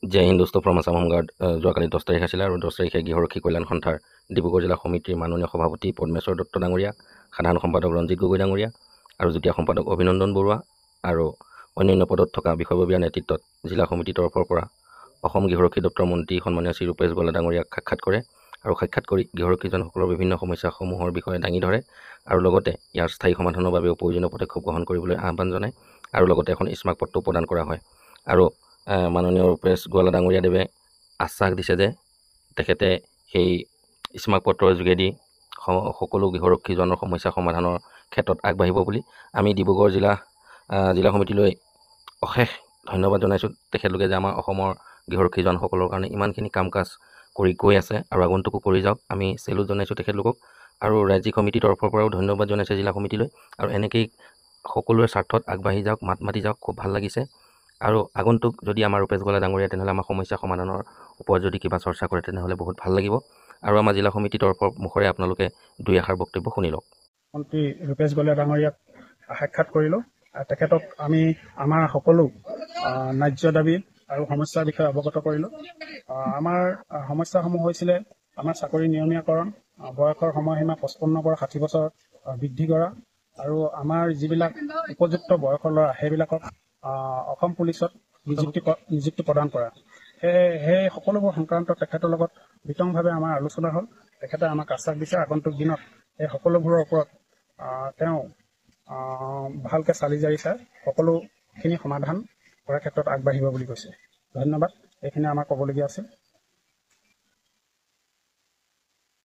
জয় হিন্দ দোস্ত from Assam home guard যোৱাকালি 10 তাৰিখ আছিলে আৰু 10 তাৰিখে গৃহৰক্ষী কল্যাণ সন্থাৰ ডিব্ৰুগড় জিলা সমিতিৰ মাননীয় সভাপতি পদ্মেশ্বৰ দত্ত ডাঙৰীয়া, সাধাৰণ সম্পাদক ৰঞ্জিত গগৈ ডাঙৰীয়া আৰু যুটীয়া সম্পাদক অভিনন্দন বৰুৱা আৰু অন্যান্য পদত থকা বিষয়ববীয়াৰ নেতৃত্বত জিলা সমিতিৰ তৰফৰ পৰা অসম গৃহৰক্ষী দপ্তৰৰ মন্ত্ৰী সন্মানীয় শ্ৰী ৰূপেশ গোৱালা ডাঙৰীয়াক সাক্ষাৎ কৰে আৰু সাক্ষাৎ কৰি গৃহৰক্ষীজনসকলৰ বিভিন্ন সমস্যাসমূহৰ বিষয়ে দাঙি ধৰে আৰু লগতে ইয়াৰ স্থায়ী সমাধানৰ বাবেও প্ৰয়োজনীয় পদক্ষেপ গ্ৰহণ কৰিবলৈ আহ্বান জনায় আৰু লগতে এখন স্মাৰকপত্ৰ প্ৰদান কৰা হয়। আৰু মাননীয় ৰূপেশ গোৱালা ডাঙৰীয়াদেৱে আশ্বাস দিছে যে তেখেতে সেই স্মাৰকপত্ৰৰ যোগেদি সকলো গৃহৰক্ষীজনৰ সমস্যা সমাধানৰ ক্ষেত্ৰত আগবাঢ়িব বুলি আমি ডিব্ৰুগড় জিলা সমিতিলৈ অশেষ ধন্যবাদ জনাইছোঁ। তেখেতলোকে যে আমাৰ অসমৰ গৃহৰক্ষীজনসকলৰ কাৰণে ইমানখিনি কাম কাজ কৰি গৈ আছে আৰু আগন্তুকো কৰি যাওক, আমি চেলুট জনাইছোঁ তেখেতলোকক। আৰু ৰাজ্যিক সমিতিৰ তৰফৰ পৰাও ধন্যবাদ জনাইছে জিলা সমিতিলৈ। আৰু এনেকেই সকলোৰে স্বাৰ্থত আগবাঢ়ি যাওক, মাত মাতি যাওক, খুব ভাল লাগিছে। আৰু আগন্তুক যদি আমাৰ ৰূপেশ গোৱালা ডাঙৰীয়া তেনেহ'লে আমাৰ সমস্যা সমাধানৰ ওপৰত যদি কিবা চৰ্চা কৰে তেনেহ'লে বহুত ভাল লাগিব। আৰু আমাৰ জিলা সমিতিৰ তৰফৰ মুখৰে আপোনালোকে দুই এষাৰ বক্তব্য শুনি লওক। মন্ত্ৰী ৰূপেশ গোৱালা ডাঙৰীয়াক সাক্ষাৎ কৰিলোঁ। তেখেতক আমি আমাৰ সকলো ন্যায্য দাবী আৰু সমস্যাৰ বিষয়ে অৱগত কৰিলোঁ। আমাৰ সমস্যাসমূহ হৈছিলে আমাৰ চাকৰি নিয়মীয়াকৰণ, বয়সৰ সময়সীমা 55 পৰা 60 বছৰ বৃদ্ধি কৰা আৰু আমাৰ যিবিলাক উপযুক্ত বয়সৰ ল'ৰা সেইবিলাকক অসম পুলিচত নিযুক্তি প্ৰদান কৰা। সেই সকলোবোৰ সংক্ৰান্ত তেখেতৰ লগত বিতংভাৱে আমাৰ আলোচনা হ'ল। তেখেতে আমাক আশ্বাস দিছে আগন্তুক দিনত এই সকলোবোৰৰ ওপৰত তেওঁ ভালকৈ চালি জাৰি চাই সকলোখিনি সমাধান কৰাৰ ক্ষেত্ৰত আগবাঢ়িব বুলি কৈছে। ধন্যবাদ, এইখিনি আমাৰ ক'বলগীয়া আছিল।